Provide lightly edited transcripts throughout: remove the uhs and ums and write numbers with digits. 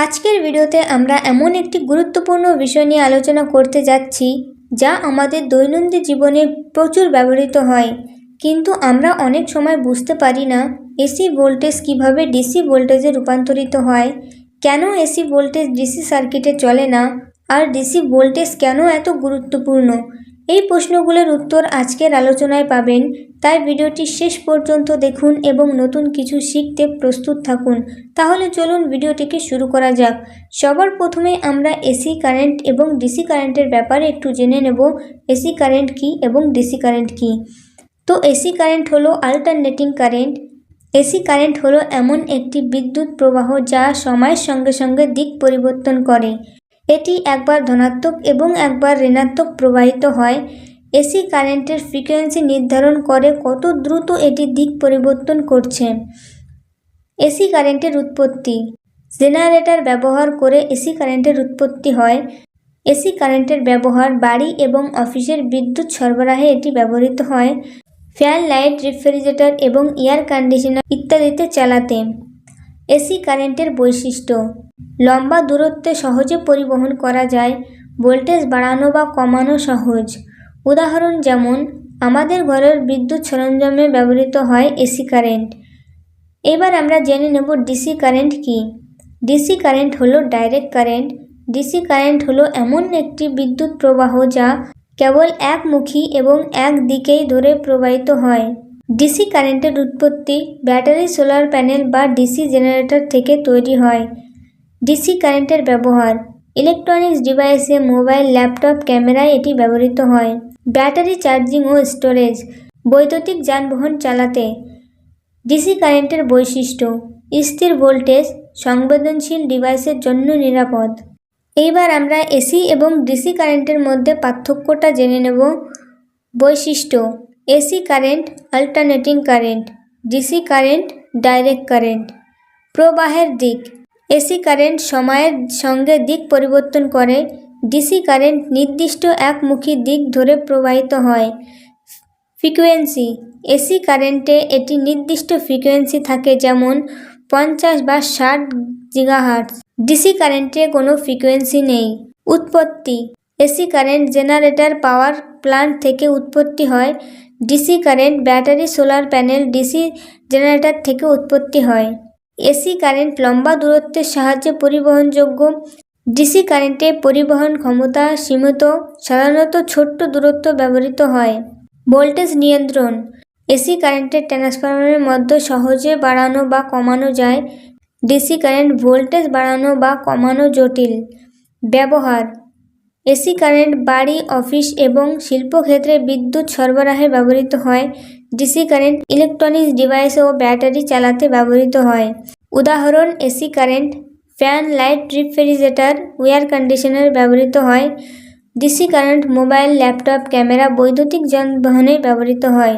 আজকের ভিডিওতে আমরা এমন একটি গুরুত্বপূর্ণ বিষয় নিয়ে আলোচনা করতে যাচ্ছি যা আমাদের দৈনন্দিন জীবনে প্রচুর ব্যবহৃত হয়, কিন্তু আমরা অনেক সময় বুঝতে পারি না এসি ভোল্টেজ কিভাবে ডিসি ভোল্টেজে রূপান্তরিত হয়, কেন এসি ভোল্টেজ ডিসি সার্কিটে চলে না, আর ডিসি ভোল্টেজ কেন এত গুরুত্বপূর্ণ। এই প্রশ্নগুলোর উত্তর আজকের আলোচনায় পাবেন, তাই ভিডিওটি শেষ পর্যন্ত দেখুন এবং নতুন কিছু শিখতে প্রস্তুত থাকুন। তাহলে চলুন ভিডিওটিকে শুরু করা যাক। সবার প্রথমে আমরা এসি কারেন্ট এবং ডিসি কারেন্টের ব্যাপারে একটু জেনে নেব। এসি কারেন্ট কী এবং ডিসি কারেন্ট কী। তো এসি কারেন্ট হলো অল্টারনেটিং কারেন্ট। এসি কারেন্ট হলো এমন একটি বিদ্যুৎ প্রবাহ যা সময়ের সঙ্গে সঙ্গে দিক পরিবর্তন করে। এটি একবার ধনাত্মক এবং একবার ঋণাত্মক প্রবাহিত হয়। এসি কারেন্টের ফ্রিকোয়েন্সি নির্ধারণ করে কত দ্রুত এটি দিক পরিবর্তন করছে। এসি কারেন্টের উৎপত্তি। জেনারেটর ব্যবহার করে এসি কারেন্টের উৎপত্তি হয়। এসি কারেন্টের ব্যবহার বাড়ি এবং অফিসের বিদ্যুৎ সরবরাহে এটি ব্যবহৃত হয়। ফ্যান, লাইট, রেফ্রিজারেটর এবং এয়ার কন্ডিশনার ইত্যাদিতে চালাতে। এসি কারেন্টের বৈশিষ্ট্য। লম্বা দূরত্বে সহজে পরিবহন করা যায়। ভোল্টেজ বাড়ানো বা কমানো সহজ। উদাহরণ যেমন আমাদের ঘরের বিদ্যুৎ সরঞ্জামে ব্যবহৃত হয় এসি কারেন্ট। এবার আমরা জেনে নেব ডিসি কারেন্ট কী। ডিসি কারেন্ট হলো ডাইরেক্ট কারেন্ট। ডিসি কারেন্ট হলো এমন একটি বিদ্যুৎ প্রবাহ যা কেবল একমুখী এবং এক দিকেই ধরে প্রবাহিত হয়। ডিসি কারেন্টের উৎপত্তি ব্যাটারি, সোলার প্যানেল বা ডিসি জেনারেটর থেকে তৈরি হয়। ডিসি কারেন্টের ব্যবহার ইলেকট্রনিক্স ডিভাইসে, মোবাইল, ল্যাপটপ, ক্যামেরায় এটি ব্যবহৃত হয়। ব্যাটারি চার্জিং ও স্টোরেজ, বৈদ্যুতিক যানবাহন চালাতে। ডিসি কারেন্টের বৈশিষ্ট্য স্থির ভোল্টেজ, সংবেদনশীল ডিভাইসের জন্য নিরাপদ। এইবার আমরা এসি এবং ডিসি কারেন্টের মধ্যে পার্থক্যটা জেনে নেব। বৈশিষ্ট্য AC current alternating current, DC current direct current. প্রবাহের দিক এসি কারেন্ট সময়ের সঙ্গে দিক পরিবর্তন করে। ডিসি কারেন্ট নির্দিষ্ট একমুখী দিক ধরে প্রবাহিত হয়। ফ্রিকোয়েন্সি এসি কারেন্টে এটি নির্দিষ্ট ফ্রিকোয়েন্সি থাকে, যেমন 50 বা 60 জিগাহার্টজ। ডিসি কারেন্টে কোনো ফ্রিকোয়েন্সি নেই। উৎপত্তি AC current generator, power plant থেকে উৎপত্তি হয়। DC current battery, solar panel, DC generator থেকে উৎপত্তি হয়। এসি কারেন্ট লম্বা দূরত্বের সাহায্যে পরিবহনযোগ্য। ডিসি কারেন্টে পরিবহন ক্ষমতা সীমিত, সাধারণত ছোট্ট দূরত্ব ব্যবহৃত হয়। ভোল্টেজ নিয়ন্ত্রণ এসি কারেন্টের ট্রান্সফরমারের মধ্যে সহজে বাড়ানো বা কমানো যায়। ডিসি কারেন্ট ভোল্টেজ বাড়ানো বা কমানো জটিল। ব্যবহার এসি কারেন্ট বাড়ি, অফিস এবং শিল্পক্ষেত্রে বিদ্যুৎ সরবরাহে ব্যবহৃত হয়। ডিসি কারেন্ট ইলেকট্রনিক্স ডিভাইস ও ব্যাটারি চালাতে ব্যবহৃত হয়। উদাহরণ AC current fan, light, refrigerator, air conditioner ব্যবহৃত হয়। DC current mobile, laptop, camera, বৈদ্যুতিক যানবাহনে ব্যবহৃত হয়।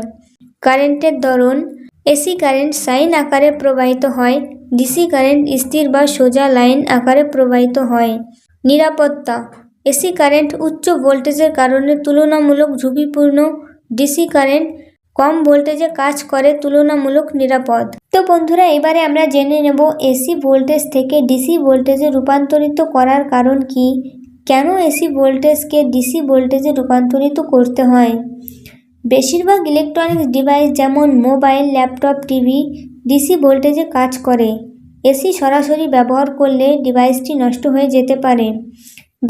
কারেন্টের ধরন এসি কারেন্ট সাইন আকারে প্রবাহিত হয়। ডিসি কারেন্ট স্থির বা সোজা লাইন আকারে প্রবাহিত হয়। নিরাপত্তা এসি কারেন্ট উচ্চ ভোল্টেজের কারণে তুলনামূলক ঝুঁকিপূর্ণ। ডিসি কারেন্ট কম ভোল্টেজে কাজ করে, তুলনামূলক নিরাপদ। তো বন্ধুরা, এবারে আমরা জেনে নেব এসি ভোল্টেজ থেকে ডিসি ভোল্টেজে রূপান্তরিত করার কারণ কি, কেন এসি ভোল্টেজকে ডিসি ভোল্টেজে রূপান্তরিত করতে হয়। বেশিরভাগ ইলেকট্রনিক্স ডিভাইস যেমন মোবাইল, ল্যাপটপ, টিভি ডিসি ভোল্টেজে কাজ করে। এসি সরাসরি ব্যবহার করলে ডিভাইসটি নষ্ট হয়ে যেতে পারে।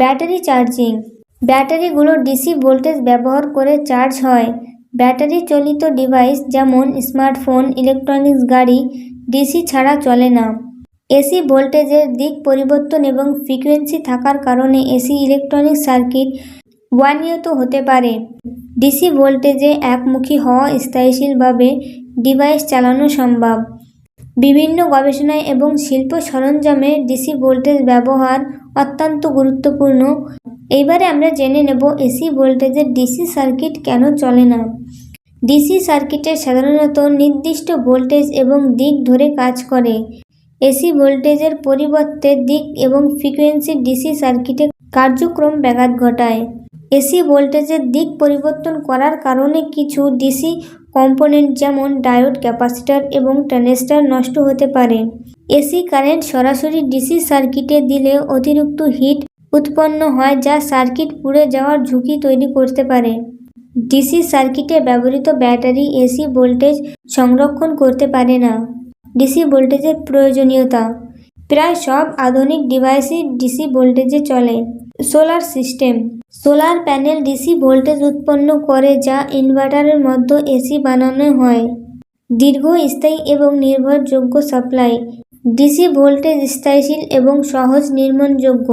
ব্যাটারি চার্জিং ব্যাটারিগুলো ডিসি ভোল্টেজ ব্যবহার করে চার্জ হয়। ব্যাটারি চালিত ডিভাইস যেমন স্মার্টফোন, ইলেকট্রনিক্স গাড়ি ডিসি ছাড়া চলে না। এসি ভোল্টেজের দিক পরিবর্তন এবং ফ্রিকোয়েন্সি থাকার কারণে এসি ইলেকট্রনিক সার্কিট অনিয়মিত হতে পারে। ডিসি ভোল্টেজে একমুখী হওয়া স্থিতিশীলভাবে ডিভাইস চালানো সম্ভব। বিভিন্ন গবেষণায় এবং শিল্প সরঞ্জামে ডিসি ভোল্টেজ ব্যবহার অত্যন্ত গুরুত্বপূর্ণ। এইবারে আমরা জেনে নেব এসি ভোল্টেজের ডিসি সার্কিট কেন চলে না। ডিসি সার্কিটে সাধারণত নির্দিষ্ট ভোল্টেজ এবং দিক ধরে কাজ করে। এসি ভোল্টেজের পরিবর্তে দিক এবং ফ্রিকোয়েন্সি ডিসি সার্কিটে কার্যক্রম ব্যাঘাত ঘটায়। এসি ভোল্টেজের দিক পরিবর্তন করার কারণে কিছু ডিসি কম্পোনেন্ট যেমন ডায়োড, ক্যাপাসিটর এবং ট্রানজিস্টর নষ্ট হতে পারে। এসি কারেন্ট সরাসরি ডিসি সার্কিটে দিলে অতিরিক্ত হিট উৎপন্ন হয়, যা সার্কিট পুড়ে যাওয়ার ঝুঁকি তৈরি করতে পারে। ডিসি সার্কিটে ব্যবহৃত ব্যাটারি এসি ভোল্টেজ সংরক্ষণ করতে পারে না। ডিসি ভোল্টেজের প্রয়োজনীয়তা: প্রায় সব আধুনিক ডিভাইসই ডিসি ভোল্টেজে চলে। Solar system: solar panel DC voltage উৎপন্ন করে, যা ইনভার্টারের মধ্যে এসি বানানো হয়। দীর্ঘস্থায়ী এবং নির্ভরযোগ্য সাপ্লাই: ডিসি ভোল্টেজ স্থিতিশীল এবং সহজ নির্মাণযোগ্য।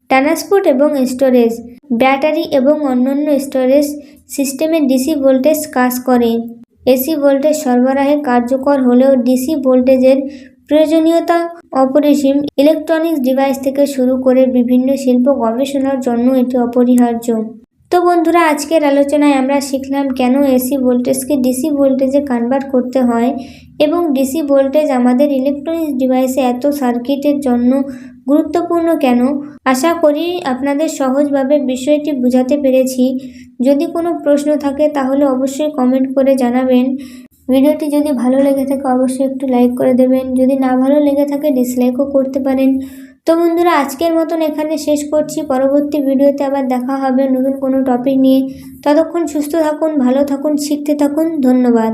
ট্রান্সপোর্ট এবং স্টোরেজ: ব্যাটারি এবং অন্যান্য স্টোরেজ সিস্টেমে ডিসি ভোল্টেজ কাজ করে। এসি ভোল্টেজ সরবরাহে কার্যকর হলেও ডিসি ভোল্টেজের প্রয়োজনীয়তা অপরিসীম। ইলেকট্রনিক্স ডিভাইস থেকে শুরু করে বিভিন্ন শিল্প গবেষণার জন্য এটি অপরিহার্য। তো বন্ধুরা, আজকের আলোচনায় আমরা শিখলাম কেন এসি ভোল্টেজকে ডিসি ভোল্টেজে কনভার্ট করতে হয় এবং ডিসি ভোল্টেজ আমাদের ইলেকট্রনিক্স ডিভাইসে এত সার্কিটের জন্য গুরুত্বপূর্ণ কেন। আশা করি আপনাদের সহজভাবে বিষয়টি বোঝাতে পেরেছি। যদি কোনো প্রশ্ন থাকে তাহলে অবশ্যই কমেন্ট করে জানাবেন। ভিডিওটি যদি ভালো লেগে থাকে অবশ্যই একটু লাইক করে দেবেন। যদি না ভালো লেগে থাকে ডিসলাইকও করতে পারেন। তো বন্ধুরা, আজকের মতন এখানে শেষ করছি। পরবর্তী ভিডিওতে আবার দেখা হবে নতুন কোনো টপিক নিয়ে। ততক্ষণ সুস্থ থাকুন, ভালো থাকুন, শিখতে থাকুন। ধন্যবাদ।